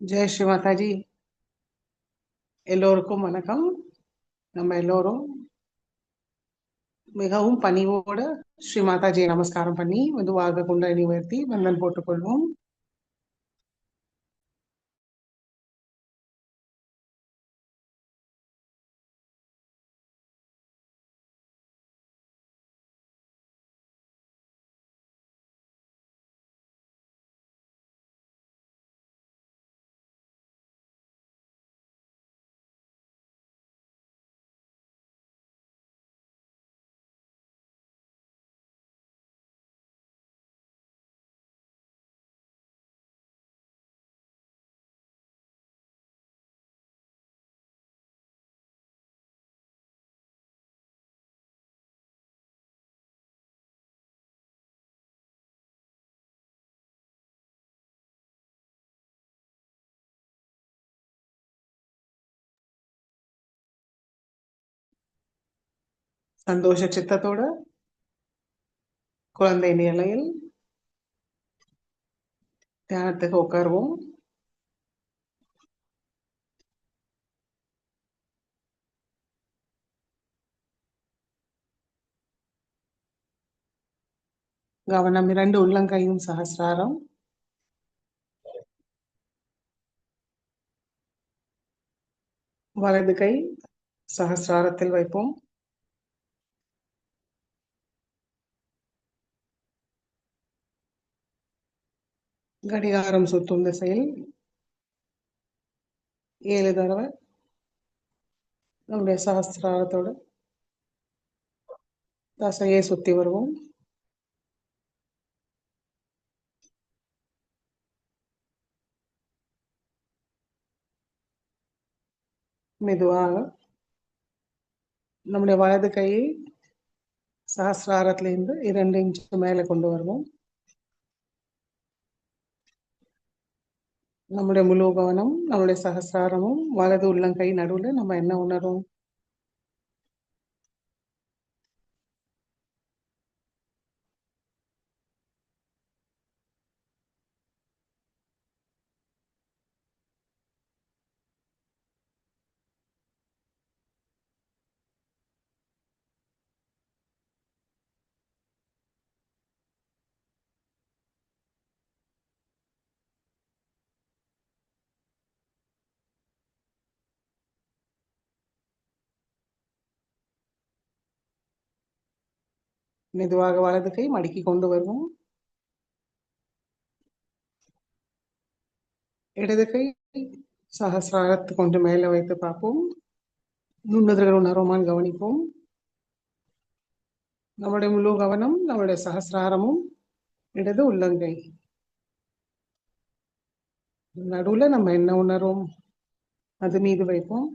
ஜெய் ஸ்ரீ மாதாஜி. எல்லோருக்கும் வணக்கம். நம்ம எல்லோரும் மிகவும் பணிவோட ஸ்ரீ மாதாஜியை நமஸ்காரம் பண்ணி மெதுவாக குண்டலினி உயர்த்தி வந்தன் போட்டுக் கொள்வோம். சந்தோஷ சித்தத்தோட குழந்தை நிலையில் தியானத்துக்கு உட்காருவோம். கவனம் இரண்டு உள்ளங்கையும் சகசிராரம். வலது கை சகசிராரத்தில் வைப்போம். கடிகாரம் சுத்தும் திசையில் 7 தடவை நம்முடைய சகசிராரத்தோட தசையை சுத்தி வருவோம். மெதுவாக நம்முடைய வலது கையை சகசிராரத்திலிருந்து 2 இன்ச்சு மேலே கொண்டு வருவோம். நம்முடைய முழு கவனம் நம்முடைய சகசிராரமும் வலது உள்ளங்கை நடுவுல நம்ம என்ன உணரும்? மெதுவாக வலது கை மடக்கி கொண்டு வருவோம். இடது கை சகசிராரத்து கொஞ்சம் மேலே வைத்து பார்ப்போம். நுண்ணுதல்கள் உணர்வுமான் கவனிப்போம். நம்முடைய முழு கவனம் நம்முடைய சகசிராரமும் இடது உள்ளங்கை நடுவுல நம்ம என்ன உணரும் அது மீது வைப்போம்.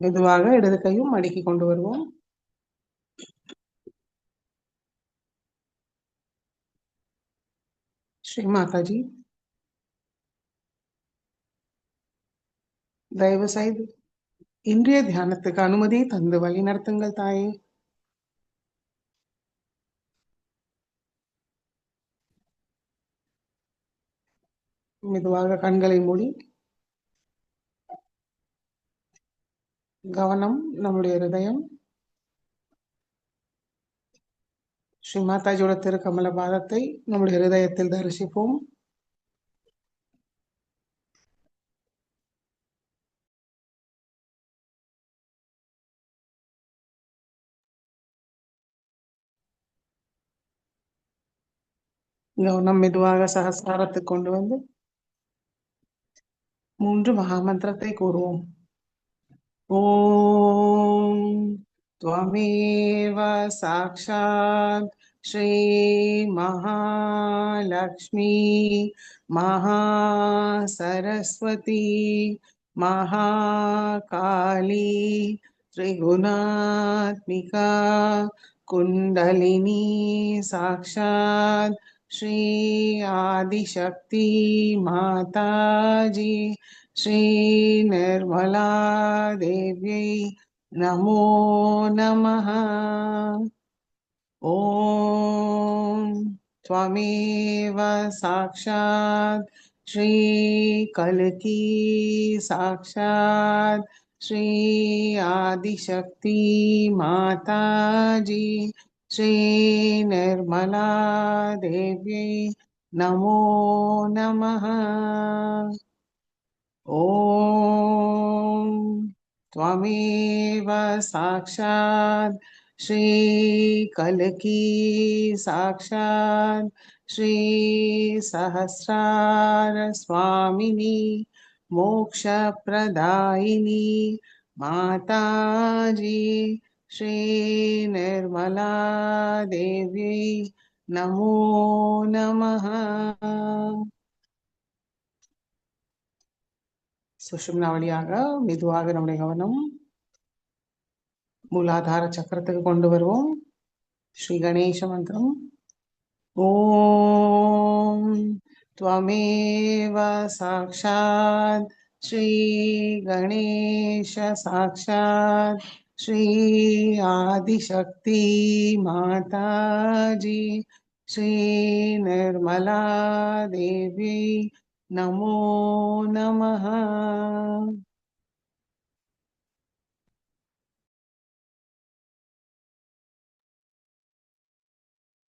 மெதுவாக இடது கையும் மடக்கி கொண்டு வருவோம். ஸ்ரீ மாதாஜி, தயவு செய்து இன்றைய தியானத்துக்கு அனுமதி தந்து வழி நடத்துங்கள் தாயே. மெதுவாக கண்களை மூடி கவனம் நம்முடைய ஹிருதயம் ஸ்ரீ மாதாஜியோட திருக்கமல பாதத்தை நம்முடைய ஹிருதயத்தில் தரிசிப்போம். கவனம் மெதுவாக சகஸ்ராரத்துக்கு கொண்டு வந்து 3 மகாமந்திரத்தை கூறுவோம். ஓம் त्वमेव साक्षात् श्री महालक्ष्मी महासरस्वती महाकाली त्रिगुणात्मिका कुंडलिनी साक्षात् श्री आदिशक्ति माताजी श्री निर्मला देव्यै नमो नमः। ॐ त्वमेव साक्षात् श्री कल्की साक्षात् श्री आदिशक्ति माताजी श्री निर्मला देव्यै नमो नमः। ॐ त्वमेव साक्षात् श्री कल्की साक्षात् श्री सहस्रार स्वामिनी मोक्षप्रदायिनी माताजी श्री निर्मला देव्यै नमो नमः। சுஷும்னா வழியாக மெதுவாக நம்முடைய கவனம் மூலாதார சக்கரத்துக்கு கொண்டு வருவோம். ஸ்ரீ கணேச மந்திரம். ஓம் त्वमेव साक्षात् श्री गणेश साक्षात् श्री आदिशक्ति माताजी श्री निर्मला देवी नमो नमः।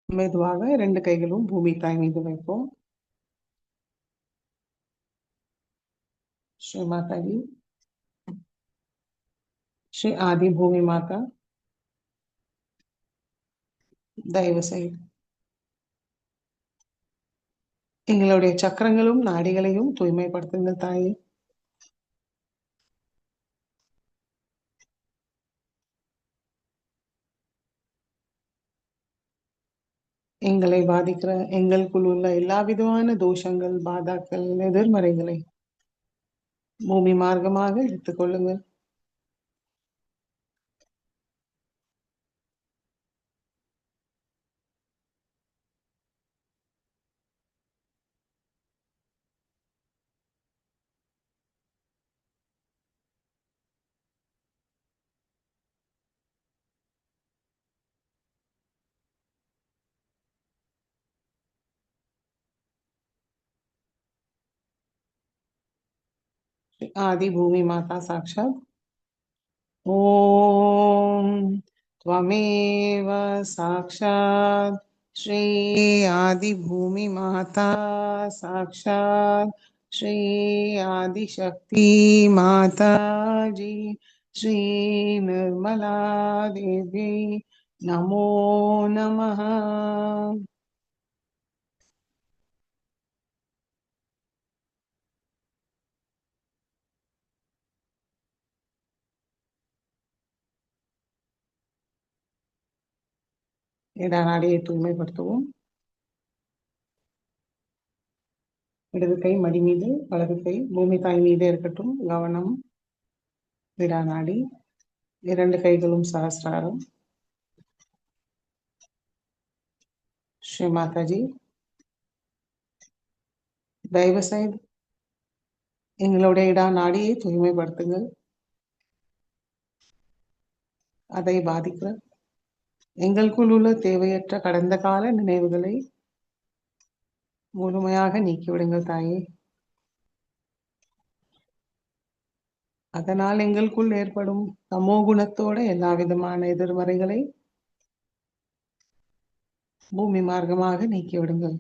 மெதுவாக ரெண்டு கைகளும் பூமி தாய் மீது வைப்போம். श्री माता जी श्री आदि भूमि माता தயவு செய்து எங்களுடைய சக்கரங்களும் நாடிகளையும் தூய்மைப்படுத்துங்கள் தாயே. எங்களை பாதிக்கிற எங்களுக்குள் உள்ள எல்லா விதமான தோஷங்கள் பாதாக்கள் எதிர்மறைகளை பூமி மார்க்கமாக எடுத்துக்கொள்ளுங்கள். आदि भूमि माता साक्षात ओम त्वमेव साक्षात् श्री आदि भूमि माता साक्षात् श्री आदि शक्ति माता जी श्री निर्मला देवी नमो नमः। இடநாடியை தூய்மைப்படுத்துவோம். இடது கை மடி மீது, வலது கை பூமி தாய் மீது இருக்கட்டும். கவனம் இடநாடி, இரண்டு கைகளும் சஹஸ்ராரம். ஸ்ரீ மாதாஜி தயவு செய்து எங்களுடைய இடா நாடியை தூய்மைப்படுத்துங்கள். அதை பாதிக்கிற எங்களுக்குள் உள்ள தேவையற்ற கடந்த கால நினைவுகளை முழுமையாக நீக்கிவிடுங்கள் தாயே. அதனால் எங்களுக்குள் ஏற்படும் தமோ குணத்தோட எல்லா விதமான எதிர்மறைகளை பூமி மார்க்கமாக நீக்கிவிடுங்கள்.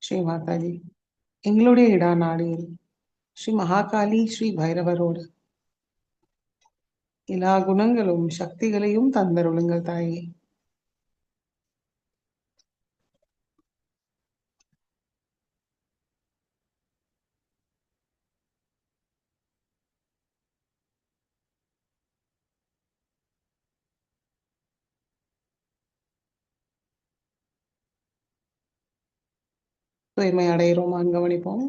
ஸ்ரீ மாதாஜி எங்களுடைய இடா நாடியில் ஸ்ரீ மகாகாளி ஸ்ரீ பைரவரோடு எல்லா குணங்களும் சக்திகளையும் தந்தருளுங்கள் தாயே. தூய்மை அடைகிறோமான்னு கவனிப்போம்.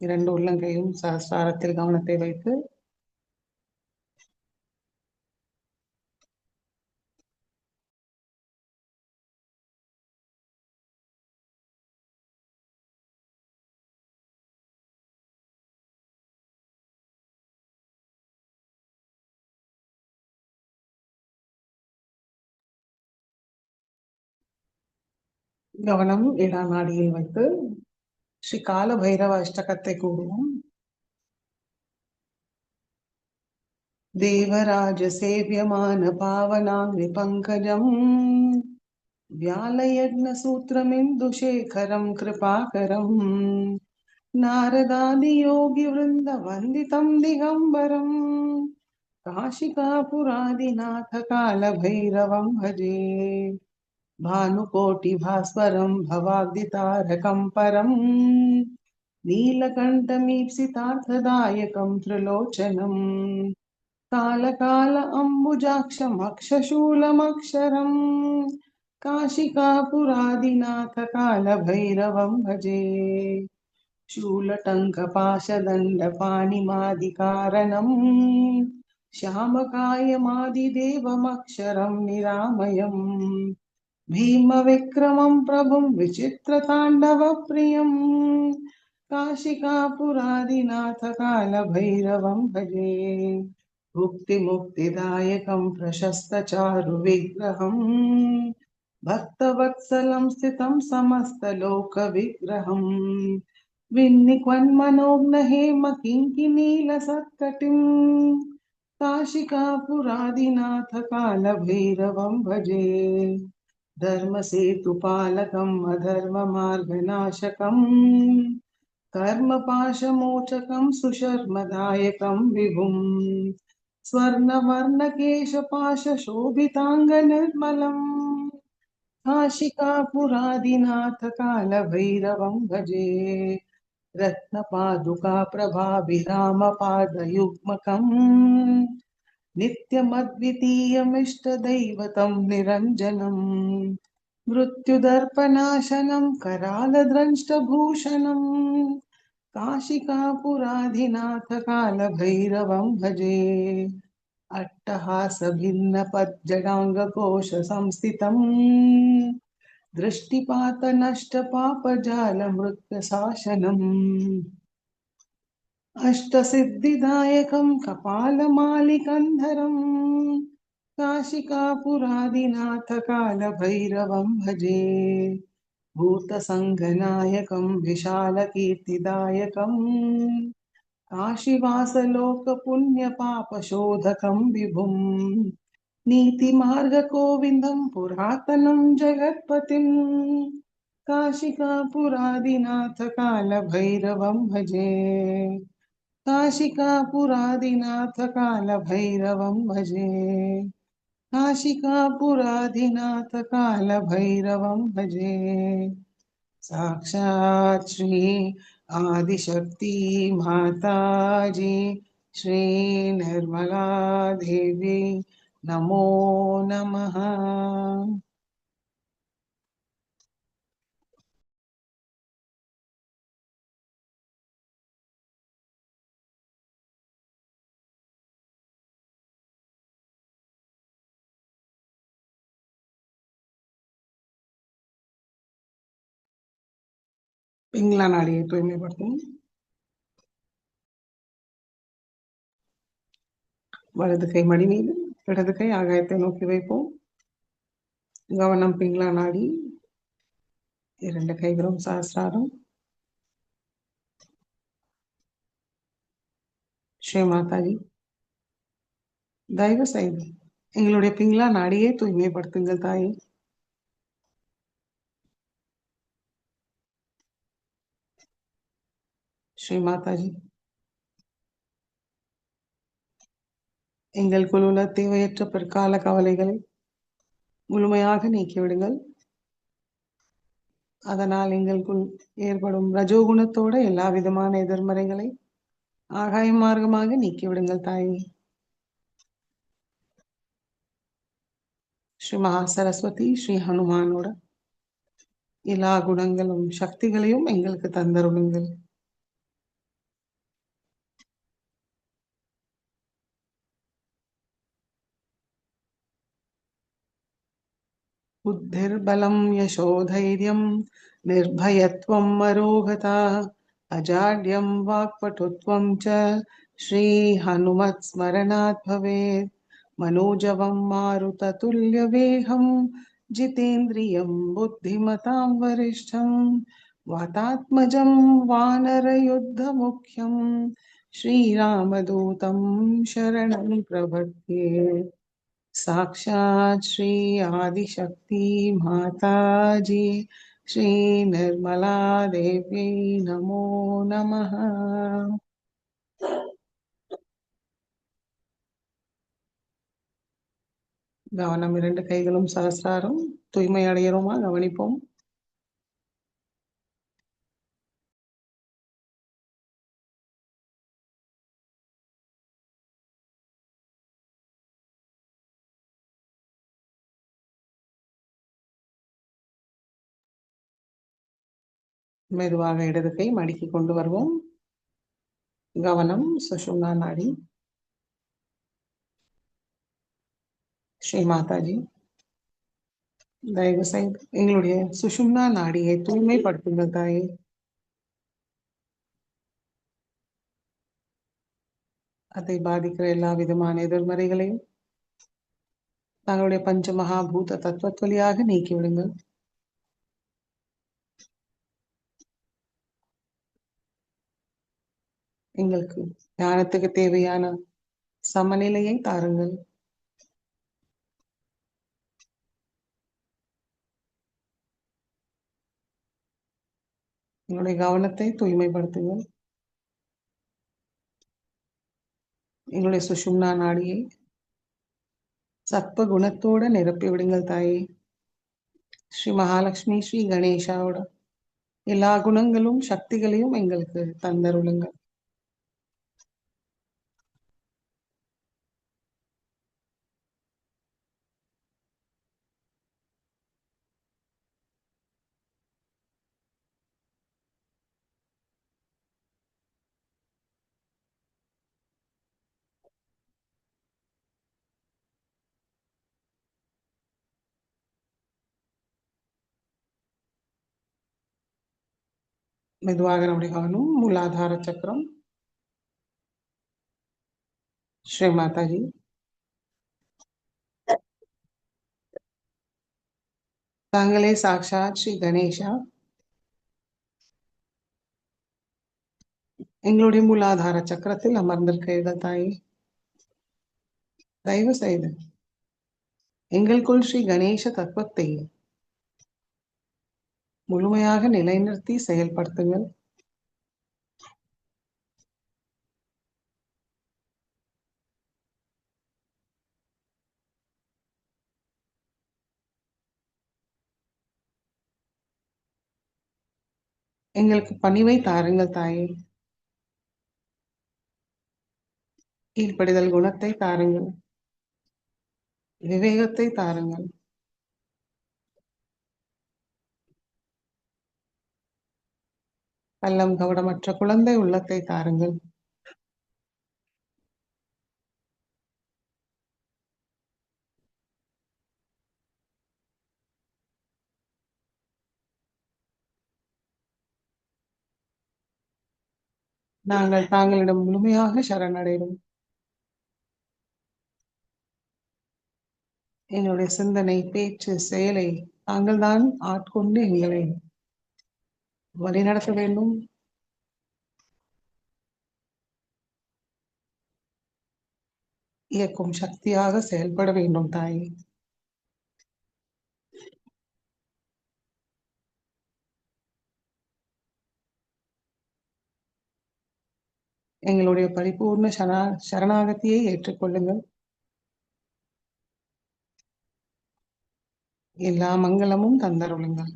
2 உள்ளங்கையும் சஹஸ்ராரத்தில் கவனத்தை வைத்து கவனம் இடாநாடியில் வைத்து ஸ்ரீ கால பைரவ அஷ்டகத்தை கூறுவோம். தேவராஜ சேவியமான பாவனாங்கி பங்கஜம் व्यालयज्ञ सूत्रमिन्दुशेखरं कृपाकरम् नारदादि योगी वृन्द वन्दितं दिगम्बरम् काशिकापुरादिनाथ कालभैरवं भजे भानुकोटिभास्वरं भवाब्दितारकं परम् नीलकण्ठमीप्सितार्थदायकं त्रिलोचनम् कालकाल अम्बुजाक्षमक्षशूलमक्षरम् काशिकापुरादिनाथ कालभैरवं भजे शूलटङ्कपाशदण्डपाणिमादिकारणम् श्यामकायमादिदेवमक्षरं निरामयम् भीमविक्रमं प्रभुं विचित्रताण्डवप्रियम् काशिकापुरादिनाथ कालभैरवं भजे मुक्तिमुक्तिदायकं प्रशस्तचारुविग्रहम् भक्तवत्सलं स्थितं समस्तलोकविग्रहम् विन्निक्वन्मनोज्ञहेम किङ्किनीलसत्कटिम् काशिकापुरादिनाथ कालभैरवं भजे धर्मसेतुपालकम् अधर्ममार्गनाशकम् कर्मपाशमोचकं सुशर्मदायकं विभुम् स्वर्णवर्णकेशपाशशोभिताङ्गनिर्मलम् काशिकापुरादिनाथ कालभैरवं भजे रत्नपादुकाप्रभाभिरामपादयुग्मकम् नित्यमद्वितीयमिष्टदैवतं निरञ्जनम् मृत्युदर्पनाशनं करालद्रंष्टभूषणम् काशिकापुरादिनाथ कालभैरवं भजे अट्टहासभिन्नपज्जडाङ्गकोशसंस्थितम् दृष्टिपातनष्टपापजालमृत्युशासनम् अष्टसिद्धिदायकं कपालमालिकन्धरम् काशिकापुरादिनाथ कालभैरवं भजे भूतसङ्गनायकं विशालकीर्तिदायकम् काशीवासलोकपुण्यपापशोधकं विभुम् नीतिमार्गगोविन्दं पुरातनं जगत्पतिम् काशिकापुरादिनाथ कालभैरवं भजे काशिकापुरादिनाथ कालभैरवं भजे काशिकापुरादिनाथ कालभैरवं भजे साक्षात् श्री आदिशक्ति माताजी श्री निर्मला देवी नमो नमः। पिंगला नाड़िயை தூய்மைப்படுத்தும். வலது கை மடி மீது, இடது கை ஆகாயத்தை நோக்கி வைப்போம். கவனம் பிங்களா நாடி, 2 கைகளும் சஹஸ்ராரம். ஸ்ரீ மாதாஜி, தயவு செய்து எங்களுடைய பிங்களா நாடியை தூய்மைப்படுத்துங்கள் தாயே. ஸ்ரீ மாதாஜி, எங்களுக்குள் உள்ள தேவையற்ற பிற்கால கவலைகளை முழுமையாக நீக்கிவிடுங்கள். அதனால் எங்களுக்குள் ஏற்படும் ரஜோகுணத்தோட எல்லா விதமான எதிர்மறைகளை ஆகாய மார்க்கமாக நீக்கிவிடுங்கள் தாயே. ஸ்ரீ மகா சரஸ்வதி, ஸ்ரீ ஹனுமானோட எல்லா குணங்களும் சக்திகளையும் எங்களுக்கு தந்தருளுங்கள். बुद्धिर्बलं यशोधैर्यं निर्भयत्वं मरोगता अजाड्यं वाक्पटुत्वं च श्रीहनुमत्स्मरणात् भवेत्। मनोजवं मारुततुल्यवेगं जितेन्द्रियं बुद्धिमतां वरिष्ठं वातात्मजं वानरयुद्धमुख्यं श्रीरामदूतं शरणं प्रपद्ये। साक्षात् श्री आदिशक्ति माता जी श्री निर्मला देवी नमो नमः। கவனம், இரண்டு கைகளும் சகஸ்ராரம். தூய்மை அடைகிறோமா கவனிப்போம். மெதுவாக இடது கை மடக்கி கொண்டு வருவோம். கவனம் சுஷும்னா நாடி. ஸ்ரீ மாதாஜி, தயவு செய்து எங்களுடைய சுஷும்னா நாடியை தூய்மைப்படுத்துங்கள் தாயே. அதை பாதிக்கிற எல்லா விதமான எதிர்மறைகளையும் தங்களுடைய பஞ்ச மகாபூத தத்துவத் நீக்கி விடுங்கள். எங்களுக்கு ஞானத்துக்கு தேவையான சமநிலையை தாருங்கள். எங்களுடைய கவனத்தை தூய்மைப்படுத்துங்கள். எங்களுடைய சுஷும்னா நாடியை சத்வ குணத்தோட நிரப்பி விடுங்கள் தாயே. ஸ்ரீ மகாலட்சுமி ஸ்ரீ கணேஷாவோட எல்லா குணங்களும் சக்திகளையும் எங்களுக்கு தந்தருளுங்கள். மெதுவாக நம்முடைய கவனம் மூலாதார சக்கரம். ஸ்ரீ மாதாஜி, தாங்களே சாக்ஷாத் ஸ்ரீ கணேஷா எங்களுடைய மூலாதார சக்கரத்தில் அமர்ந்திருக்கிறீர்கள் தாயே. தயவு செய்து எங்களுக்குள் ஸ்ரீ கணேச தத்துவத்தை முழுமையாக நிலைநிறுத்தி செயல்படுத்துங்கள். எங்களுக்கு பணிவை தாருங்கள் தாயே. கீழ்ப்படிதல் குணத்தை தாருங்கள். விவேகத்தை தாருங்கள். கள்ளம் கவடமற்ற குழந்தை உள்ளத்தை தாருங்கள். நாங்கள் தாங்களிடம் முழுமையாக சரணடைகிறோம். எங்களுடைய சிந்தனை, பேச்சு, செயலை தாங்கள் தான் ஆட்கொண்டு எங்களை வழிநடத்த வேண்டும். இயக்கும் சக்தியாக செயல்பட வேண்டும் தாயே. எங்களுடைய பரிபூர்ண சரணாகதியை ஏற்றுக்கொள்ளுங்கள். எல்லா மங்களமும் தந்தருளுங்கள்.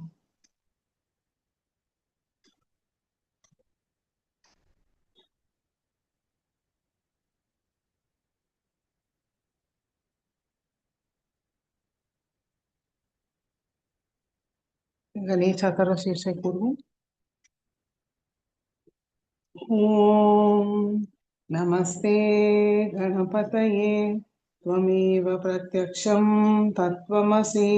गणेशाकार शीर्षक पूर्व। ॐ नमस्ते गणपतये त्वमेव प्रत्यक्षं तत्त्वमसि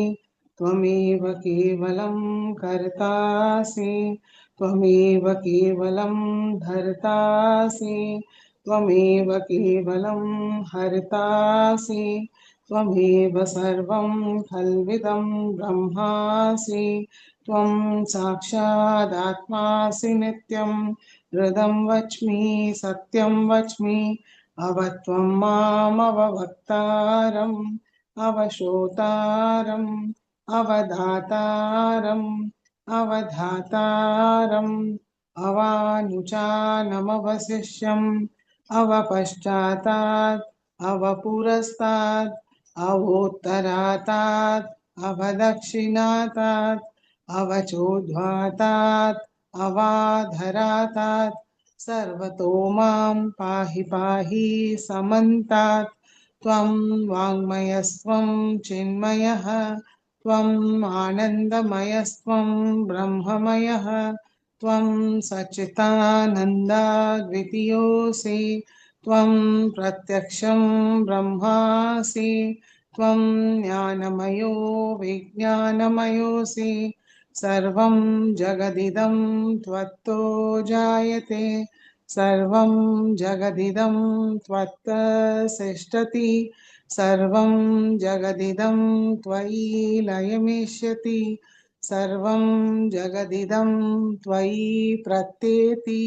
त्वमेव केवलं कर्तासि त्वमेव केवलं धर्तासि त्वमेव केवलं हर्तासि त्वमेव सर्वं खल्विदं ब्रह्मासि त्वं साक्षादात्मासि नित्यम् हृदं वच्मि सत्यं वच्मि अवत्वं मामवक्तारम् अवशोतारम् अवधातारम् अवधातारम् अवानुचानमवशिष्यम् अवपश्चातात् अवपुरस्तात् अवोत्तरातात् अवदक्षिणातात् अवचोद्ध्वातात् अवाधरातात् सर्वतो मां पाहि पाहि समन्तात् त्वं वाङ्मयस्त्वं चिन्मयः त्वम् आनन्दमयस्त्वं ब्रह्ममयः त्वं सच्चिदानन्दाद्वितीयोऽसि त्वं प्रत्यक्षं ब्रह्मासि त्वं ज्ञानमयो विज्ञानमयोऽसि सर्वं जगदिदं त्वत्तो जायते सर्वं जगदिदं त्वत्तसिष्ठति सर्वं जगदिदं त्वयि लयमिष्यति सर्वं जगदिदं त्वयि प्रत्येति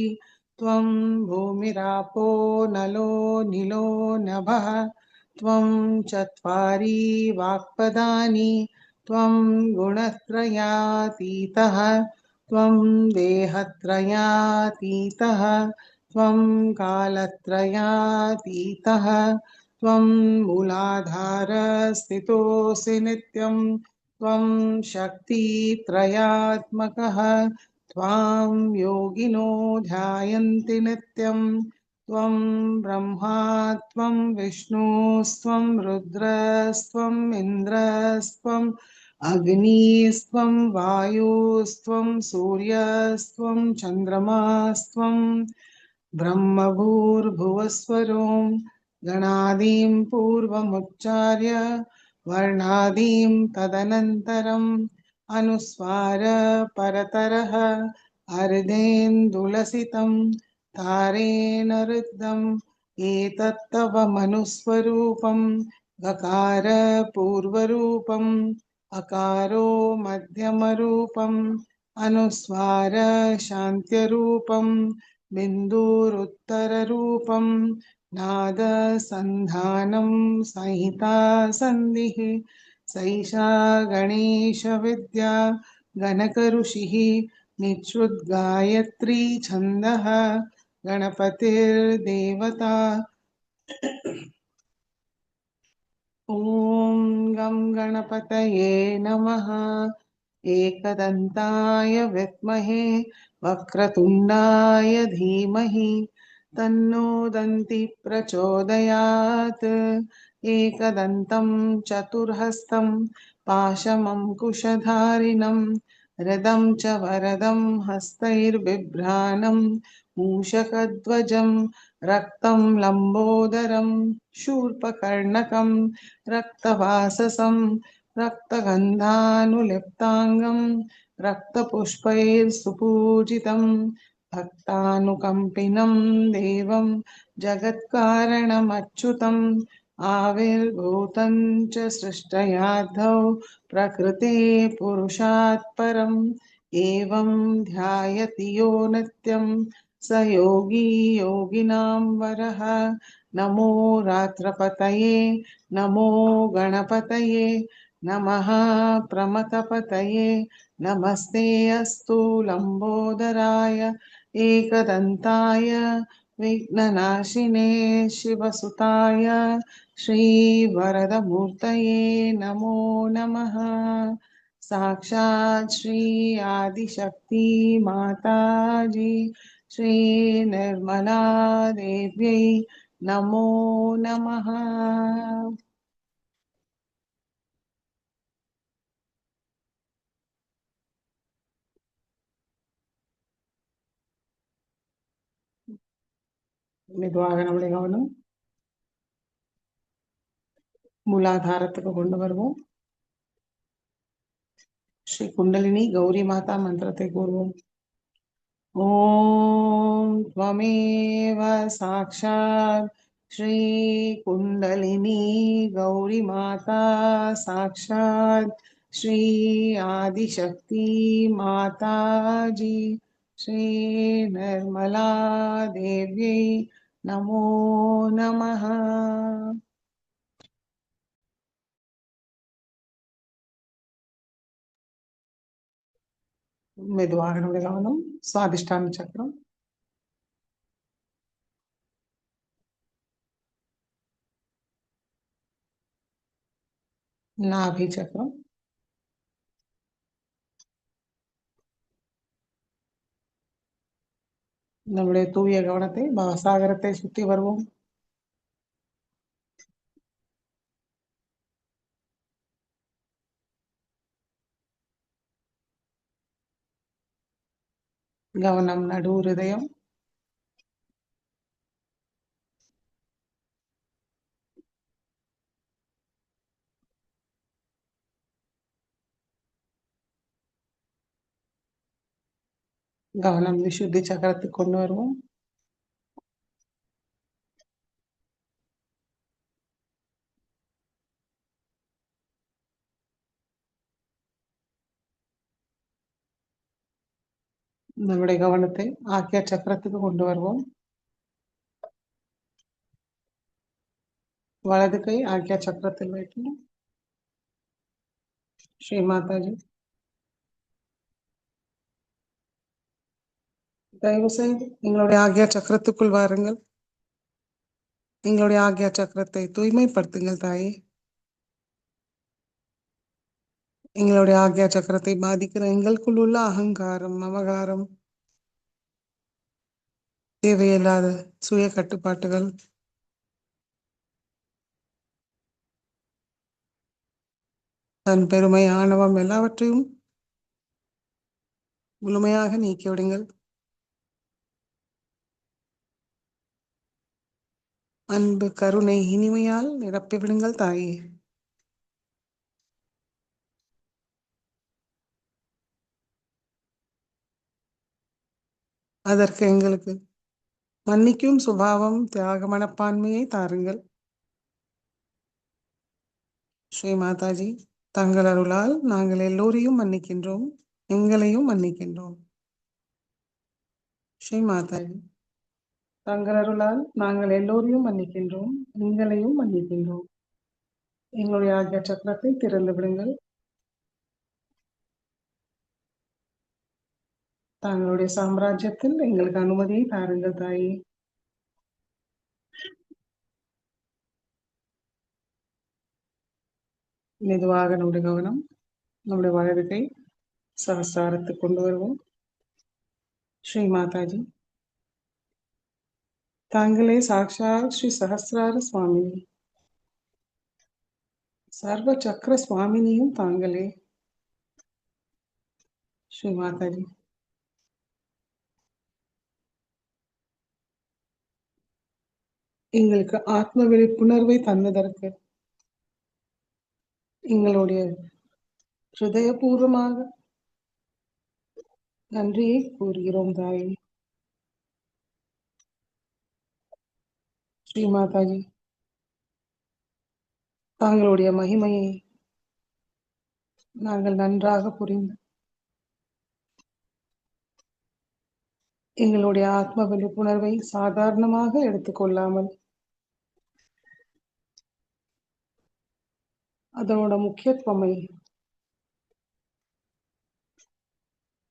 त्वं भूमिरापो नलो निलो नभः त्वं चत्वारि वाक्पदानि त्वं गुणत्रयातीतः त्वं देहत्रयातीतः त्वं कालत्रयातीतः त्वं मूलाधारस्थितोऽसि नित्यं त्वं शक्तित्रयात्मकः त्वां योगिनो ध्यायन्ति नित्यं त्वं ब्रह्मा त्वं विष्णुस्त्वं रुद्रस्त्वम् इन्द्रस्त्वम् अग्निस्त्वं वायुस्त्वं सूर्यस्त्वं चन्द्रमास्त्वं ब्रह्मभूर्भुवस्वरों गणादीं पूर्वमुच्चार्य वर्णादीं तदनन्तरम् अनुस्वार परतरः अर्धेन्दुलसितं तारेण रुद्धम् एतत्तव मनुस्वरूपं गकार पूर्वरूपम् अकारो मध्यमरूपम् अनुस्वार शान्त्यरूपम् बिन्दुरुत्तररूपम् नादसन्धानं संहिता सन्धिः सैषा गणेशविद्या गणकऋषिः निश्रुतगायत्री छन्दः गणपतिर्देवता। ॐ गं गणपतये नमः। एकदन्ताय विद्महे वक्रतुण्डाय धीमहि तन्नो दन्ति प्रचोदयात्। एकदन्तं चतुर्हस्तं पाशमङ्कुशधारिणं रदं च वरदं हस्तैर्बिभ्राणं मूषकध्वजं रक्तं लम्बोदरं शूर्पकर्णकं रक्तवाससं रक्तगन्धानुलिप्ताङ्गं रक्तपुष्पैर्सुपूजितं भक्तानुकम्पिनं देवं जगत्कारणमच्युतम् आविर्भूतं च सृष्टयाद्धौ प्रकृते पुरुषात् परम् एवं ध्यायति यो नित्यं स योगी योगिनां वरः। नमो रात्रपतये नमो गणपतये नमः प्रमथपतये नमस्ते अस्तु लम्बोदराय एकदन्ताय विघ्ननाशिने शिवसुताय श्रीवरदमूर्तये नमो नमः। साक्षात् श्री आदिशक्ति माताजी श्री निर्मला देव्यै नमो नमः। மெதுவாக நம்முடைய கவனம் மூலாதாரத்துக்கு கொண்டு வருவோம். ஸ்ரீ குண்டலினி கௌரி மாதா மந்திரத்தை கூறுவோம். ஓம் त्वमेव साक्षात् श्री कुंडलिनी गौरी माता साक्षात् श्री आदिशक्ति माता जी श्री निर्मला देव्यै नमो नमः. மெதுவாக நம்முடைய கவனம் சுவாதிஷ்டான சக்கரம், நாபி சக்கரம், நம்முடைய தூய கவனத்தை பவசாகரத்தை சுற்றி வருவோம். கவனம் நடு ஹிருதயம், கவனம் விசுத்தி சக்கரத்துக்கு கொண்டு வருவோம். நம்முடைய கவனத்தை ஆக்கிய சக்கரத்துக்கு கொண்டு வருவோம். வலது கை ஆக்கிய சக்கரத்தில் வைக்கணும். ஸ்ரீ மாதாஜி, தயவு செய்து எங்களுடைய ஆகிய சக்கரத்துக்குள் வாருங்கள். எங்களுடைய ஆகிய சக்கரத்தை தூய்மைப்படுத்துங்கள் தாயே. எங்களுடைய ஆகிய சக்கரத்தை பாதிக்கிற எங்களுக்குள் உள்ள அகங்காரம், மமகாரம், தேவையில்லாத சுய கட்டுப்பாட்டுகள், தன் பெருமை, ஆணவம் எல்லாவற்றையும் முழுமையாக நீக்கிவிடுங்கள். அன்பு, கருணை, இனிமையால் நிரப்பிவிடுங்கள் தாயே. அதற்கு எங்களுக்கு மன்னிக்கும் சுபாவம், தியாக மனப்பான்மையை தாருங்கள். ஸ்ரீ மாதாஜி, தங்கள் அருளால் நாங்கள் எல்லோரையும் மன்னிக்கின்றோம், எங்களையும் மன்னிக்கின்றோம். ஸ்ரீ மாதாஜி, தங்கள் அருளால் நாங்கள் எல்லோரையும் மன்னிக்கின்றோம், எங்களையும் மன்னிக்கின்றோம். எங்களுடைய ஆகிய சக்கரத்தை திறந்து விடுங்கள். தங்களுடைய சாம்ராஜ்யத்தில் எங்களுக்கு அனுமதியை தாருங்கள் தாயே. மெதுவாக நம்முடைய கவனம் நம்முடைய வலது கை சகஸ்ராரத்துக்கு கொண்டு வருவோம். ஸ்ரீ மாதாஜி, தாங்களே சாக்ஷாத் ஸ்ரீ சகஸ்ரார சுவாமினி, சர்வ சக்கர சுவாமினியும் தாங்களே. ஸ்ரீ மாதாஜி, எங்களுக்கு ஆத்ம விழிப்புணர்வை தந்ததற்கு எங்களுடைய ஹிருதயபூர்வமாக நன்றியை கூறுகிறோம் தாயே. ஸ்ரீ மாதாஜி, தாங்களுடைய மகிமையை நாங்கள் நன்றாக புரிந்து எங்களுடைய ஆத்ம விழிப்புணர்வை சாதாரணமாக எடுத்துக்கொள்ளாமல் அதனோட முக்கியத்துவமை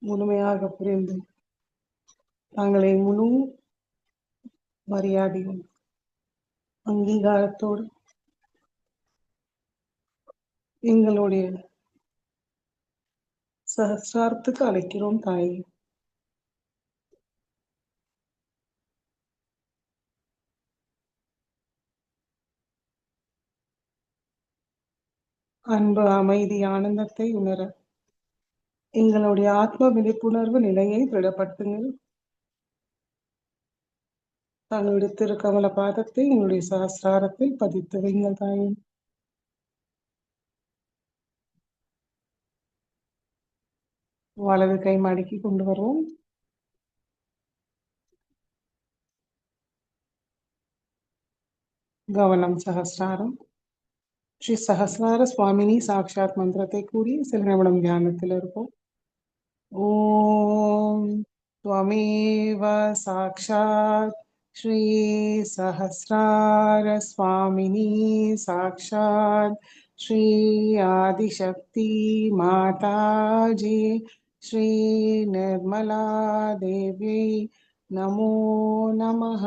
முழுமையாக புரிந்து தங்களை முழு மரியாதையும் அங்கீகாரத்தோடு எங்களுடைய சகஸ்ராரத்துக்கு அழைக்கிறோம் தாயே. அன்பு, அமைதி, ஆனந்தத்தை உணர எங்களுடைய ஆத்ம விழிப்புணர்வு நிலையை திடப்படுத்துங்கள். தங்களுடைய திருக்கமல பாதத்தை என்னுடைய சகஸ்ராரத்தில் பதித்து வைங்கள் தாயே. வலது கை மடக்கி கொண்டு வருவோம். கவனம் சகஸ்ராரம். ஸ்ரீ சகஸ்ரார சுவாமினி சாட்சாத் மந்திரத்தை கூறி சில நிமிடம் தியானத்தில் இருப்போம். ஓம் त्वमेव साक्षात् श्री सहस्रार स्वामिनी साक्षात् श्री आदिशक्ति माताजी श्री निर्मला देवी नमो नमः.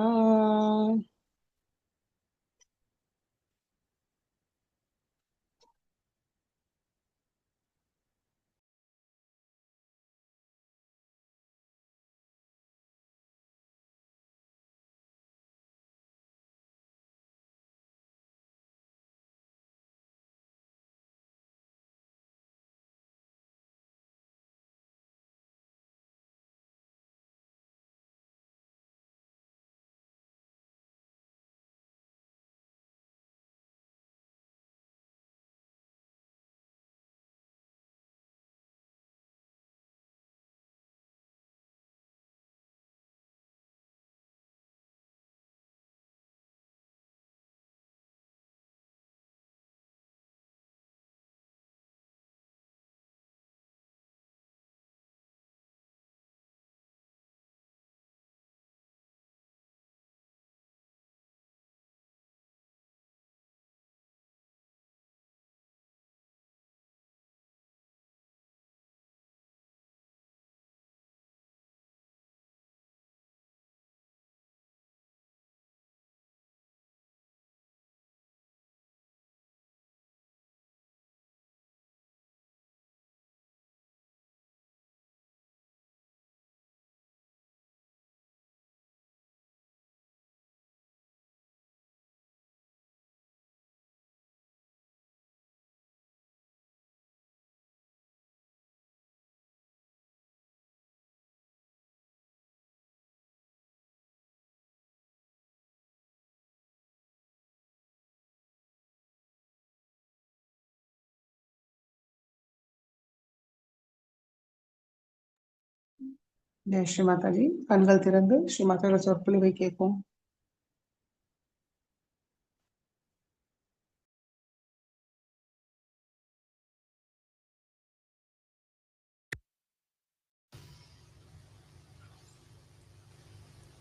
जय श्री माता जी. கண்கள் திறந்து ஸ்ரீ மாதாவோட சொற்பொழிவை கேட்போம்.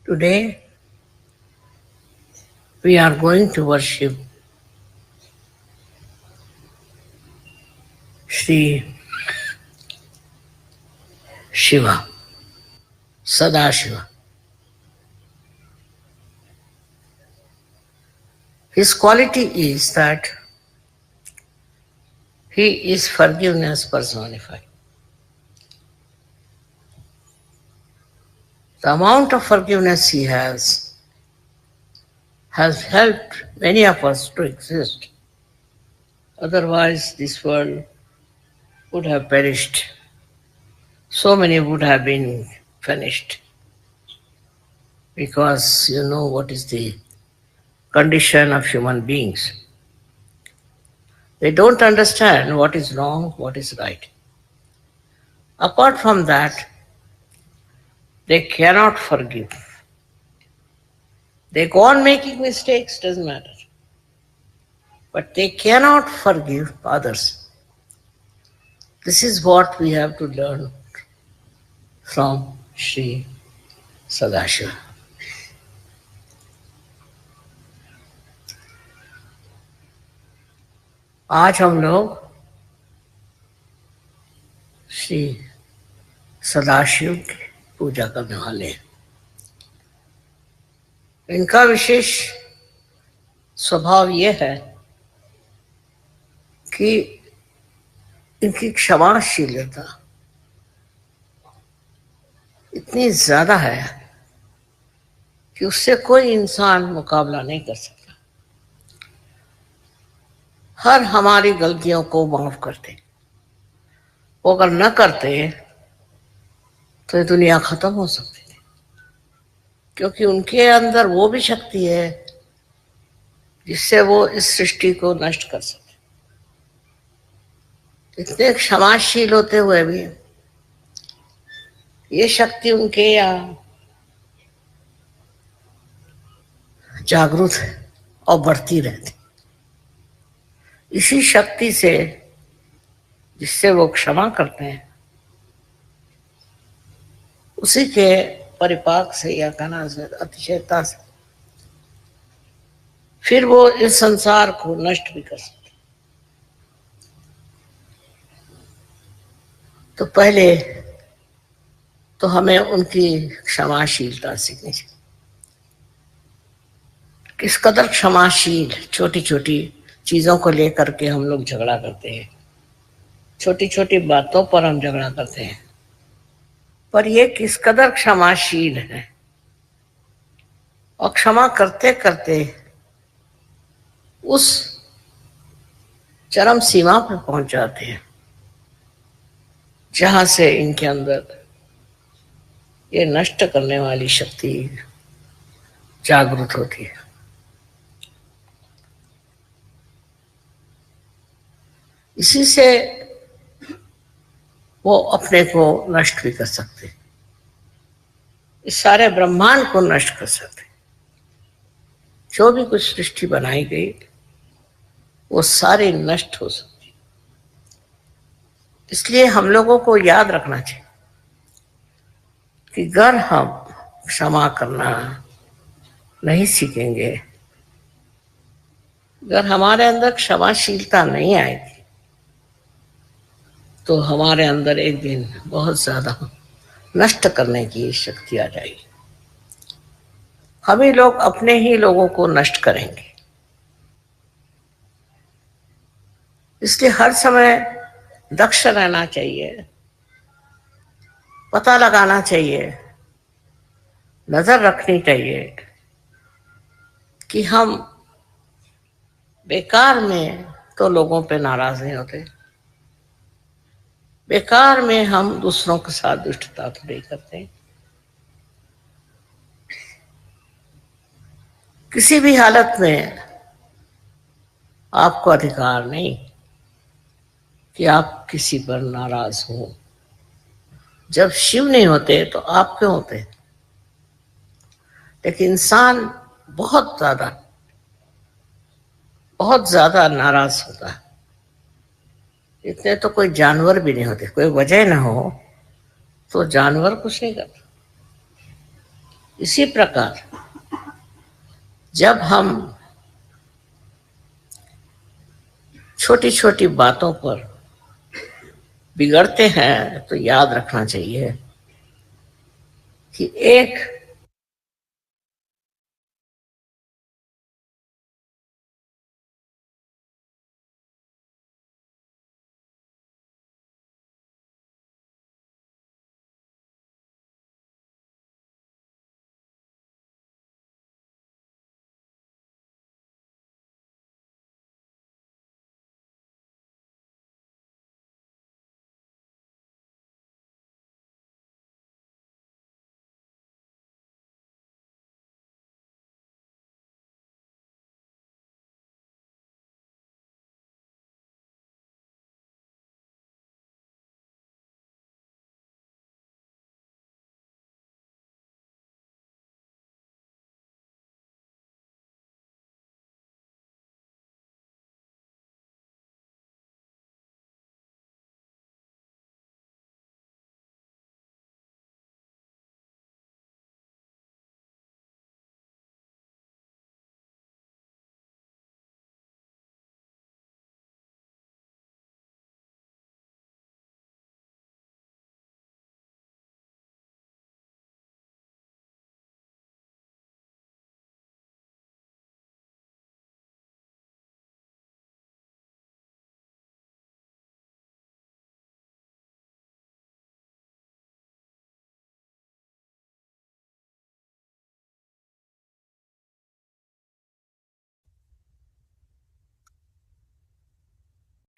Today we are going to worship Sri Shiva, Sadashiva. His quality is that he is forgiveness personified. The amount of forgiveness he has helped many of us to exist. Otherwise, this world would have perished. So many would have been finished. Because you know what is the condition of human beings. They don't understand what is wrong, what is right. Apart from that, they cannot forgive. They go on making mistakes, doesn't matter. But they cannot forgive others. This is what we have to learn from Sri Sadashiva. आज हम लोग श्री सदाशिव की पूजा करने वाले हैं. इनका विशेष स्वभाव यह है कि इनकी क्षमाशीलता इतनी ज्यादा है कि उससे कोई इंसान मुकाबला नहीं कर सकता. हर हमारी गलतियों को माफ करते. वो अगर न करते तो ये दुनिया खत्म हो सकती थी. क्योंकि उनके अंदर वो भी शक्ति है जिससे वो इस सृष्टि को नष्ट कर सके। इतने क्षमाशील होते हुए भी ये शक्ति उनके यहाँ जागरूक है और बढ़ती रहती। इसी शक्ति से जिससे वो क्षमा करते हैं, उसी के परिपाक से या कहना से अतिशयता से फिर वो इस संसार को नष्ट भी कर सकते। तो पहले तो हमें उनकी क्षमाशीलता सीखनी चाहिए। किस कदर क्षमाशील, छोटी छोटी चीजों को लेकर के हम लोग झगड़ा करते हैं, छोटी छोटी बातों पर हम झगड़ा करते हैं, पर ये किस कदर क्षमाशील है और क्षमा करते करते उस चरम सीमा पर पहुंच जाते हैं जहां से इनके अंदर ये नष्ट करने वाली शक्ति जागृत होती है। इसी से वो अपने को नष्ट भी कर सकते हैं, इस सारे ब्रह्मांड को नष्ट कर सकते हैं। जो भी कुछ सृष्टि बनाई गई वो सारी नष्ट हो सकती। इसलिए हम लोगों को याद रखना चाहिए कि अगर हम क्षमा करना नहीं सीखेंगे, अगर हमारे अंदर क्षमाशीलता नहीं आएगी, तो हमारे अंदर एक दिन बहुत ज्यादा नष्ट करने की शक्ति आ जाएगी। हम ही लोग अपने ही लोगों को नष्ट करेंगे। इसलिए हर समय दक्ष रहना चाहिए, पता लगाना चाहिए, नजर रखनी चाहिए कि हम बेकार में तो लोगों पे नाराज नहीं होते, बेकार में हम दूसरों के साथ दुष्टता तो नहीं करते। किसी भी हालत में आपको अधिकार नहीं कि आप किसी पर नाराज हो। जब शिव नहीं होते तो आप क्यों होते? लेकिन इंसान बहुत ज्यादा नाराज होता है। इतने तो कोई जानवर भी नहीं होते, कोई वजह ना हो तो जानवर कुछ नहीं करता। इसी प्रकार जब हम छोटी छोटी बातों पर बिगड़ते हैं तो याद रखना चाहिए कि एक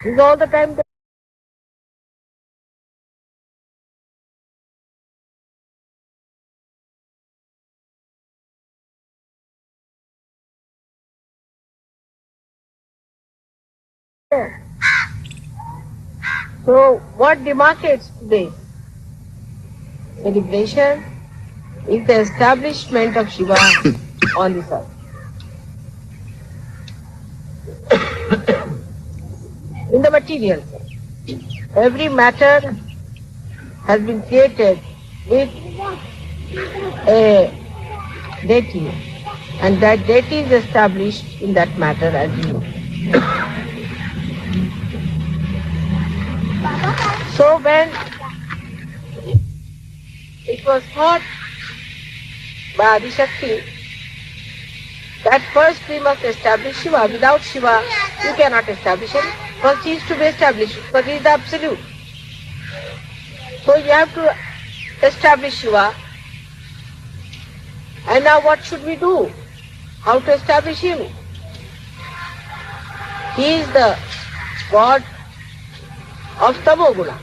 is all the time So what demarcates today celebration is the establishment of Shiva on this earth. In the material sense, every matter has been created with a deity, and that deity is established in that matter, as you know. So when it was thought by Adishakti that first we must establish Shiva. Without Shiva, you cannot establish him. First he is to be established, because he is the absolute. So you have to establish Shiva. And now what should we do? How to establish him? He is the God of Tamoguna.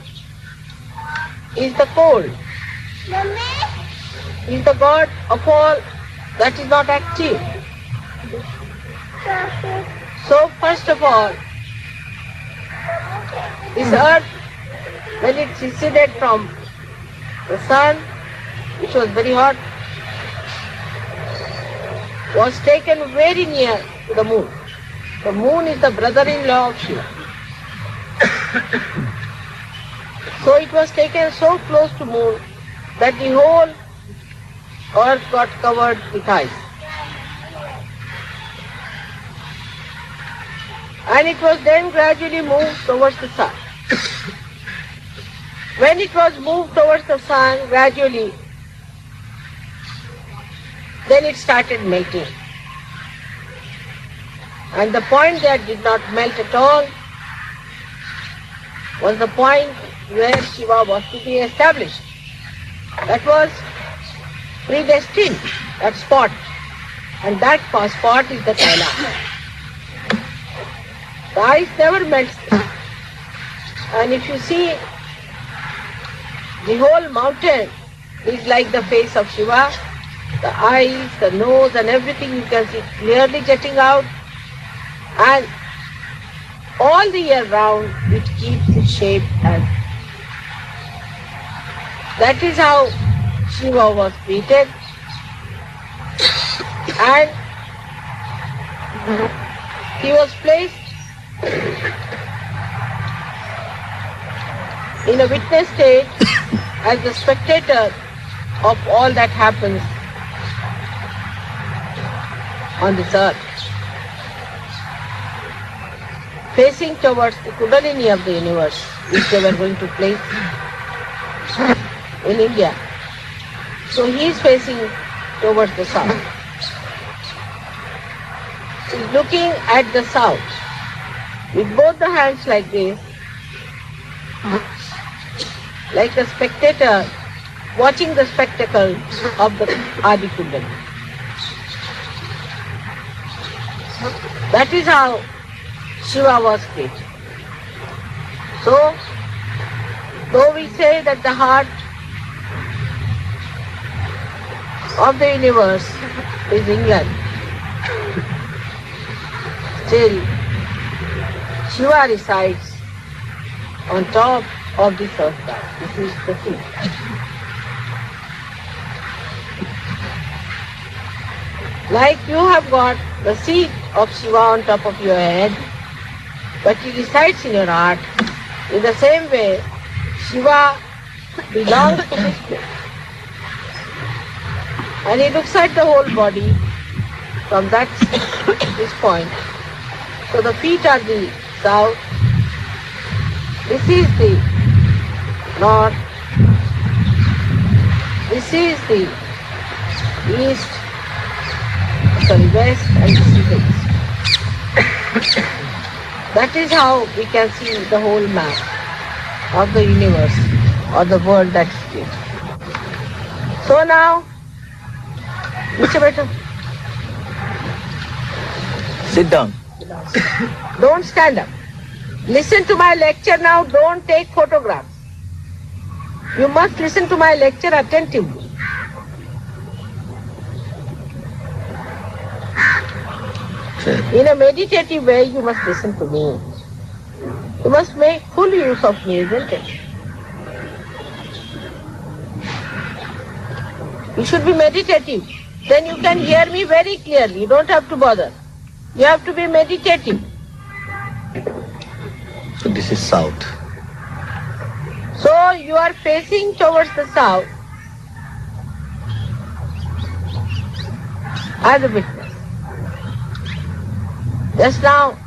He is the cold. He is the God of all that is not active. So first of all, this earth, when it receded from the sun, which was very hot, was taken very near to the moon. The moon is the brother-in-law of Shiva. So it was taken so close to moon that the whole earth got covered with ice. And it was then gradually moved towards the sun. When it was moved towards the sun gradually, then it started melting. And the point that did not melt at all was the point where Shiva was to be established. That was predestined, that spot. And that spot is the Kailash. The ice never melts. And if you see, the whole mountain is like the face of Shiva. The eyes, the nose and everything you can see clearly jetting out. And all the year round it keeps its shape. And that is how Shiva was created. And he was placed in a witness state as the spectator of all that happens on this earth, facing towards the Kundalini of the universe, which they were going to place in India. So he is facing towards the south. He is looking at the south with both the hands like this, like a spectator watching the spectacle of the Adi Kundalini. That is how Shiva was created. So, though we say that the heart of the universe is England, still Shiva resides on top of this earth. This is the truth. Like you have got the seat of Shiva on top of your head, but he resides in your heart. In the same way, Shiva belongs to this place. And he looks at the whole body from this point. So the feet are the south, this is the north, this is the east, west, and this is the east. That is how we can see the whole map of the universe or the world that is created. So now, Mr. Better, sit down. Don't stand up. Listen to my lecture now, don't take photographs. You must listen to my lecture attentively. In a meditative way, you must listen to me. You must make full use of me, isn't it? You should be meditative. Then you can hear me very clearly. You don't have to bother. You have to be meditative. So this is south. So you are facing towards the south as a witness. Just now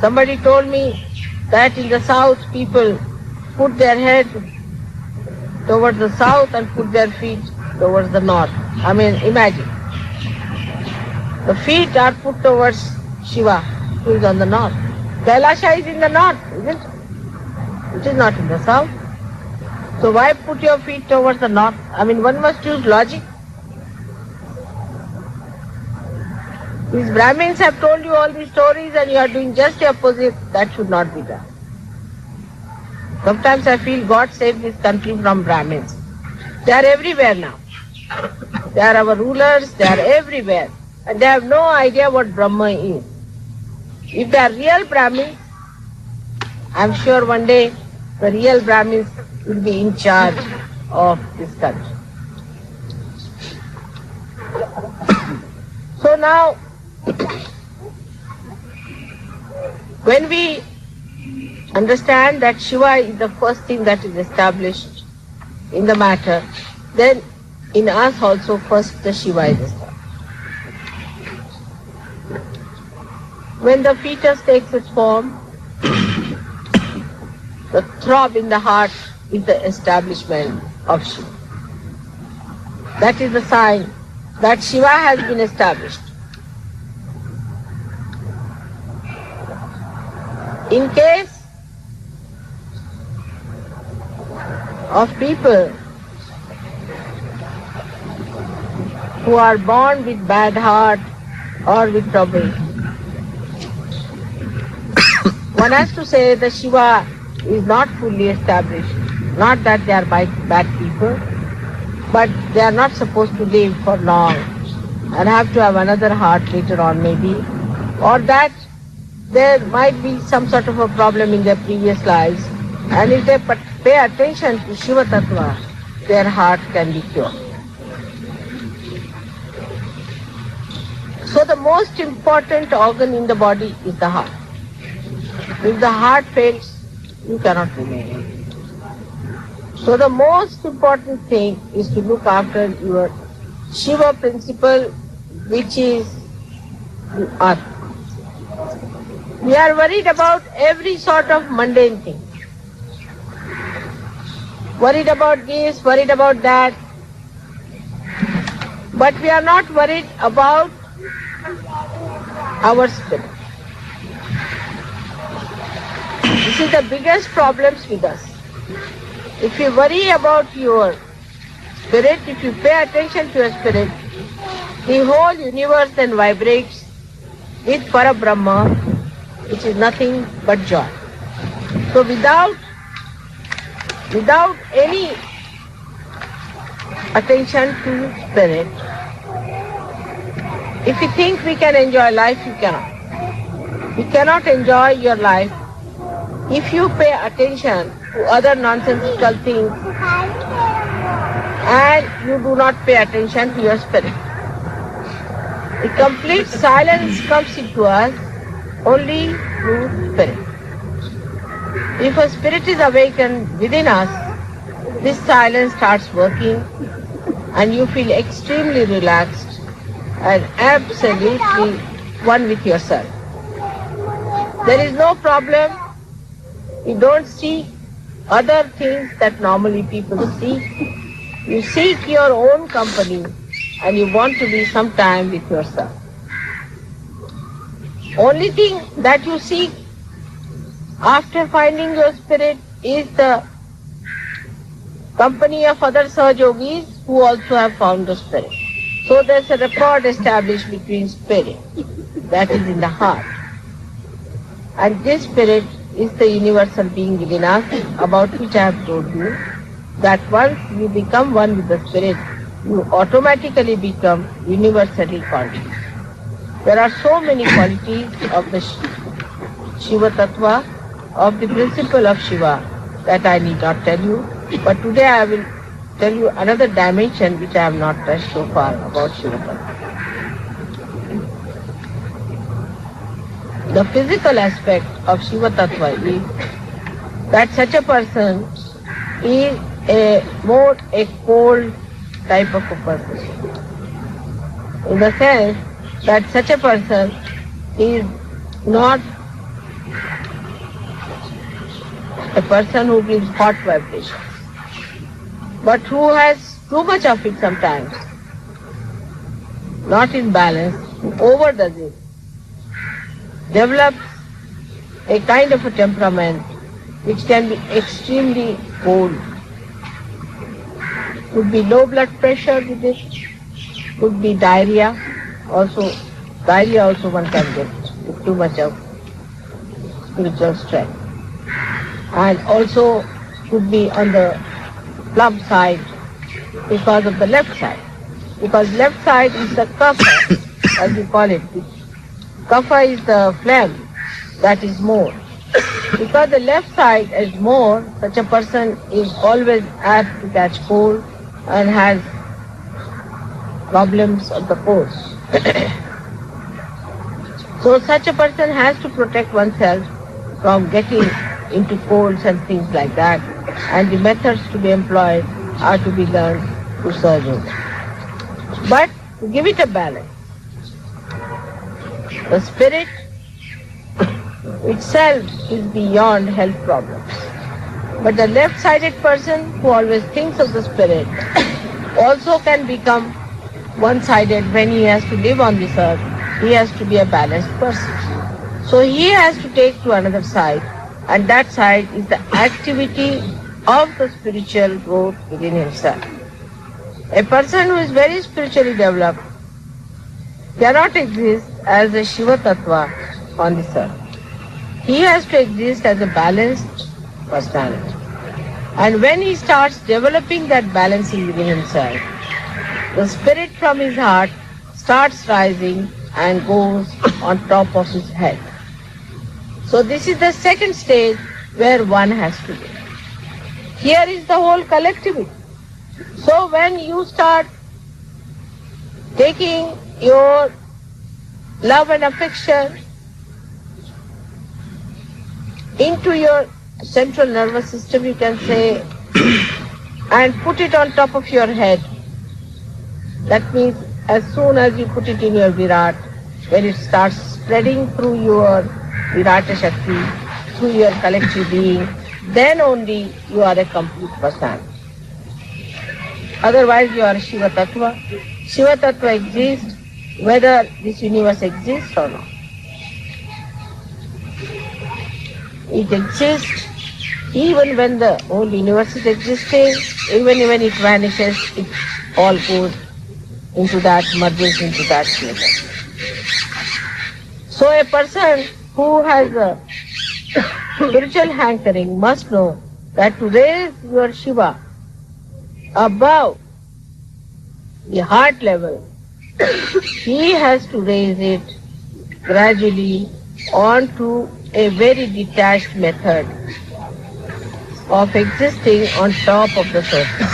somebody told me that in the south people put their head towards the south and put their feet towards the north. I mean, imagine. The feet are put towards Shiva, who is on the north. Kailasha is in the north, isn't it? It is not in the south. So why put your feet towards the north? I mean, one must use logic. These Brahmins have told you all these stories and you are doing just the opposite. That should not be done. Sometimes I feel God save this country from Brahmins. They are everywhere now. They are our rulers, they are everywhere. And they have no idea what Brahma is. If they are real Brahmins, I am sure one day the real Brahmins will be in charge of this country. So now, when we understand that Shiva is the first thing that is established in the matter, then in us also first the Shiva is established. When the fetus takes its form, the throb in the heart is the establishment of Shiva. That is the sign that Shiva has been established. In case of people who are born with bad heart or with trouble, one has to say that Shiva is not fully established. Not that they are bad people, but they are not supposed to live for long and have to have another heart later on maybe, or that there might be some sort of a problem in their previous lives, and if they pay attention to Shiva Tattva, their heart can be cured. So the most important organ in the body is the heart. If the heart fails, you cannot remain. So the most important thing is to look after your Shiva principle, which is the Atma. We are worried about every sort of mundane thing. Worried about this, worried about that. But we are not worried about our spirit. This is the biggest problems with us. If you worry about your spirit, if you pay attention to your spirit, the whole universe then vibrates with Parabrahma, which is nothing but joy. So without any attention to spirit, if you think we can enjoy life, you cannot. You cannot enjoy your life if you pay attention to other nonsensical things and you do not pay attention to your spirit. The complete silence comes into us only through spirit. If a spirit is awakened within us, this silence starts working and you feel extremely relaxed and absolutely one with yourself. There is no problem. You don't seek other things that normally people seek. You seek your own company and you want to be some time with yourself. Only thing that you seek after finding your spirit is the company of other Sahajogis who also have found the spirit. So there's a rapport established between spirit, that is in the heart. And this spirit is the universal being within us, about which I have told you, that once you become one with the spirit, you automatically become universally conscious. There are so many qualities of the Shiva Tattva of the principle of Shiva that I need not tell you, but today I will tell you another dimension which I have not touched so far about Shiva Tattva. The physical aspect of Shiva Tattva is that such a person is more a cold type of a person. In the sense that such a person is not a person who gives hot vibrations, but who has too much of it sometimes, not in balance, who overdoes it, develops a kind of a temperament which can be extremely cold. Could be low blood pressure with it, could be diarrhea also one can get with too much of spiritual strength. And also could be on the plump side because of the left side. Because left side is the kapha, as we call it. Kapha is the phlegm that is more. Because the left side is more, such a person is always apt to catch cold and has problems of the pores. So such a person has to protect oneself from getting into colds and things like that, and the methods to be employed are to be learned through surgeons. But to give it a balance, the spirit itself is beyond health problems. But the left-sided person who always thinks of the spirit also can become one-sided when he has to live on this earth. He has to be a balanced person. So he has to take to another side, and that side is the activity of the spiritual growth within himself. A person who is very spiritually developed cannot exist as a Shiva Tattva on this earth. He has to exist as a balanced personality. And when he starts developing that balancing within himself, the spirit from his heart starts rising and goes on top of his head. So this is the second stage where one has to be. Here is the whole collectivity. So when you start taking your love and affection into your central nervous system, you can say, and put it on top of your head. That means as soon as you put it in your Virat, when it starts spreading through your Virata Shakti, through your collective being, then only you are a complete person. Otherwise you are Shiva Tattva. Shiva Tattva exists whether this universe exists or not. It exists even when the whole universe is existing, even when it vanishes, it all goes into that, merges into that flavor. So a person who has a spiritual hankering must know that to raise your Shiva above the heart level, he has to raise it gradually onto a very detached method of existing on top of the surface,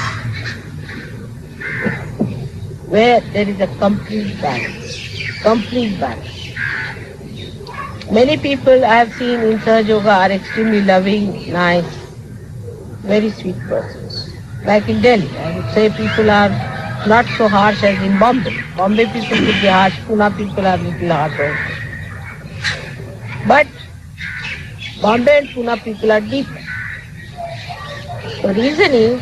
where there is a complete balance, complete balance. Many people I have seen in Sahaja Yoga are extremely loving, nice, very sweet persons. Like in Delhi, I would say people are not so harsh as in Bombay. Bombay people could be harsh, Pune people are little harsh also. But Bombay and Pune people are deep. The reason is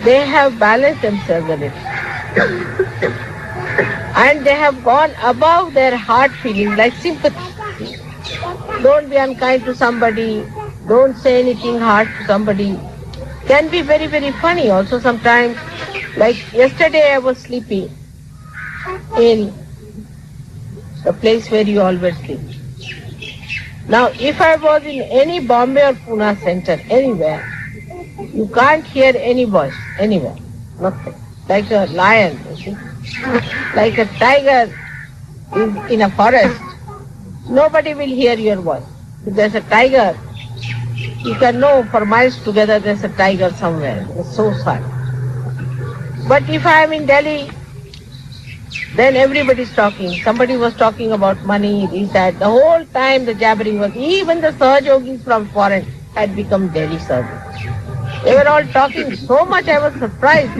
they have balanced themselves a little. And they have gone above their heart feeling like sympathy. Don't be unkind to somebody, don't say anything harsh to somebody. Can be very, very funny also sometimes. Like yesterday I was sleeping in the place where you always sleep. Now if I was in any Bombay or Pune center, anywhere, you can't hear any voice, anywhere, nothing. Like a lion, you see. Like a tiger is in a forest, nobody will hear your voice. If there's a tiger, you can know for miles together there's a tiger somewhere. It's so sad. But if I am in Delhi, then everybody's talking. Somebody was talking about money, this, that. The whole time the jabbering was, even the Sahajogis from foreign had become Delhi Sahajogis. They were all talking so much, I was surprised.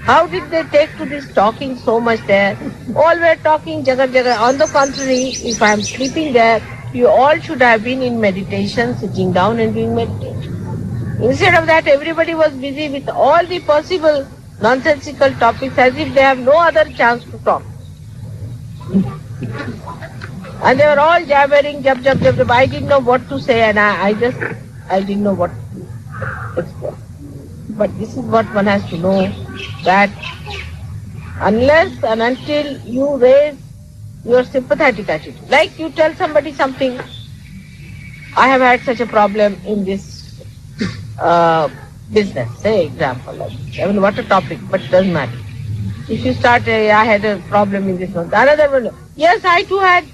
How did they take to this talking so much there? All were talking jagar jagar. On the contrary, if I am sleeping there, you all should have been in meditation, sitting down and doing meditation. Instead of that, everybody was busy with all the possible nonsensical topics as if they have no other chance to talk. And they were all jabbering, jab, jab, jab, jab. I didn't know what to say and I didn't know what to explain. But this is what one has to know, that unless and until you raise your sympathetic attitude, like you tell somebody something, I have had such a problem in this business, say example, like this. I mean, what a topic, but it doesn't matter. If you start, I had a problem in this one, another one, yes, I too had,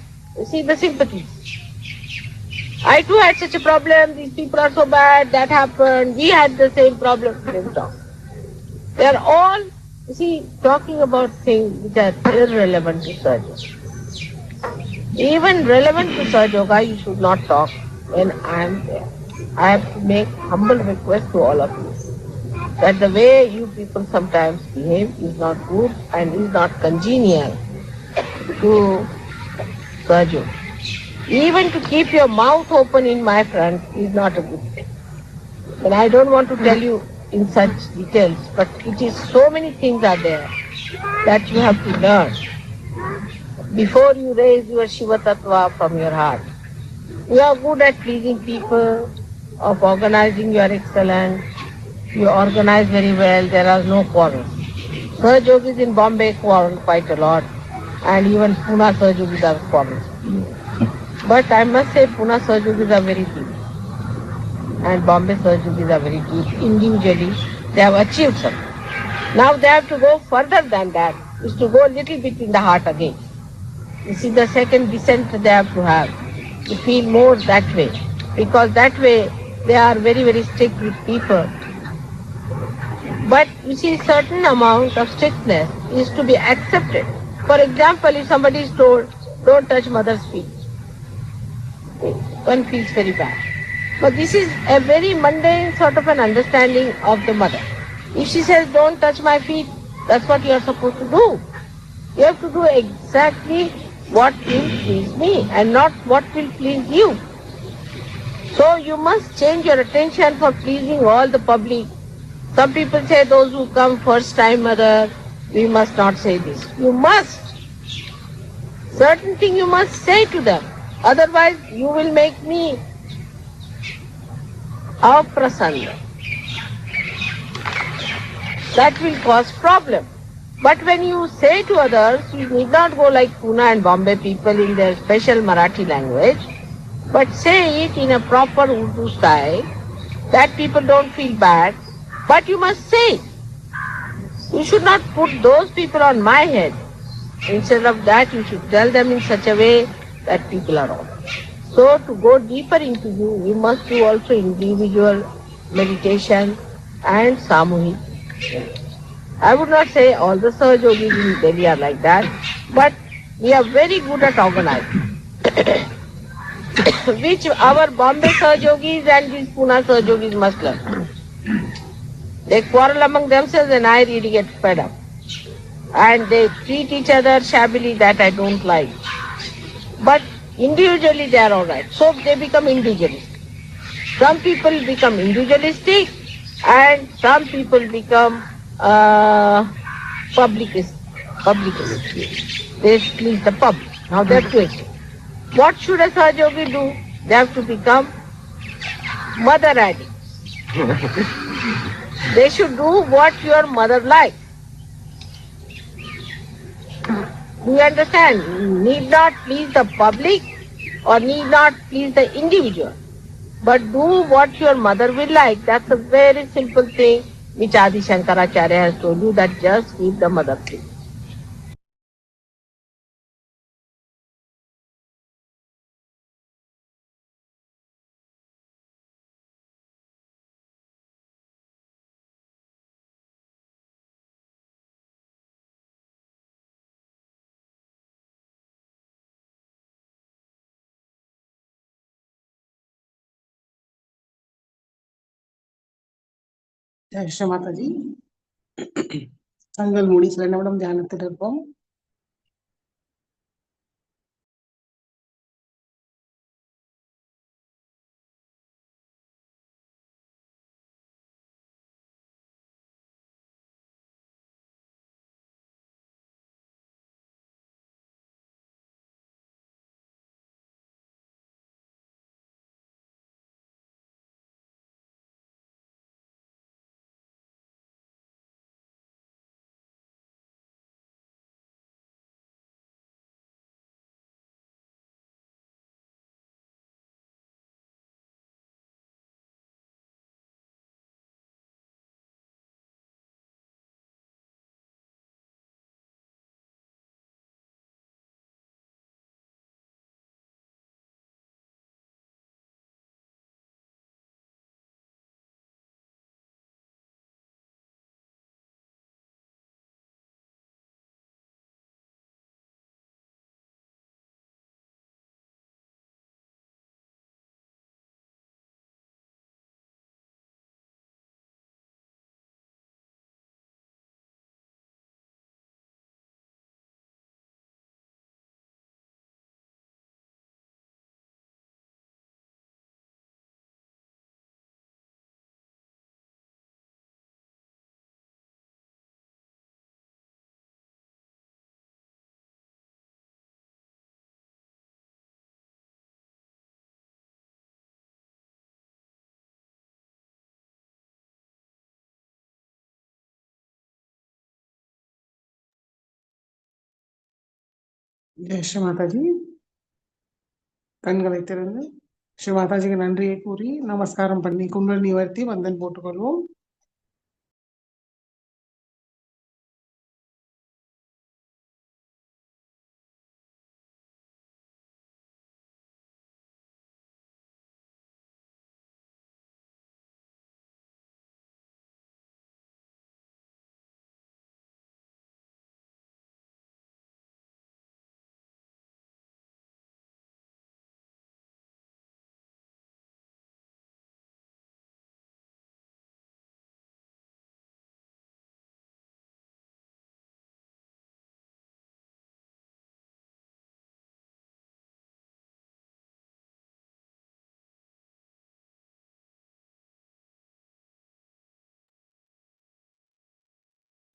see the sympathies. I too had such a problem, these people are so bad, that happened, we had the same problem, same talk. They are all, you see, talking about things which are irrelevant to Sahaja Yoga. Even relevant to Sahaja Yoga, you should not talk when I am there. I have to make humble request to all of you that the way you people sometimes behave is not good and is not congenial to Sahaja Yoga. Even to keep your mouth open in my front is not a good thing. And I don't want to tell you in such details, but it is so many things are there that you have to learn before you raise your Shiva Tattva from your heart. You are good at pleasing people, of organizing, you are excellent, you organize very well, there are no quarrels. Sahaja Yogis in Bombay quarrel quite a lot, and even Pune Sahaja Yogis are quarrels. But I must say Pune Sahaja Yogis are very deep and Bombay Sahaja Yogis are very deep. Individually, they have achieved something. Now they have to go further than that, is to go a little bit in the heart again. You see, the second descent they have to feel more that way, because that way they are very, very strict with people. But you see, certain amount of strictness is to be accepted. For example, if somebody is told, don't touch mother's feet, one feels very bad. But this is a very mundane sort of an understanding of the mother. If she says, don't touch my feet, that's what you are supposed to do. You have to do exactly what will please me and not what will please you. So you must change your attention for pleasing all the public. Some people say those who come first time, mother, we must not say this. You must. Certain thing you must say to them. Otherwise you will make me aprasanna. That will cause problem. But when you say to others, you need not go like Pune and Bombay people in their special Marathi language, but say it in a proper Urdu style, that people don't feel bad, but you must say it. You should not put those people on my head. Instead of that, you should tell them in such a way that people are all. So to go deeper into you, you must do also individual meditation and samuhik. I would not say all the Sahaja Yogis in Delhi are like that, but we are very good at organizing. Which our Bombay Sahaja Yogis and these Pune Sahaja Yogis must learn. They quarrel among themselves and I really get fed up. And they treat each other shabbily, that I don't like. But individually they are alright. So they become individualistic. Some people become individualistic and some people become publicist. They please the public. Now they have to achieve. What should a Sahaja Yogi do? They have to become mother addicts. They should do what your mother likes. Do you understand? Need not please the public or need not please the individual, but do what your mother will like. That's a very simple thing which Adi Shankaracharya has told you, that just keep the mother pleased. Jai Sri Mataji. கண்கள் மூடி சில நிமிடம் தியானத்தில் இருப்போம். ஜெய் ஸ்ரீ மாதாஜி. கண்களை திறந்து ஸ்ரீ மாதாஜிக்கு நன்றியை கூறி நமஸ்காரம் பண்ணி குண்டல் நிவர்த்தி வந்தன் போட்டுக்கொள்வோம்.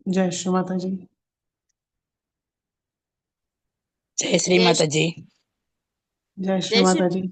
जय श्री माता जी. जय श्री माता जी. जय श्री जय श्री माता जी.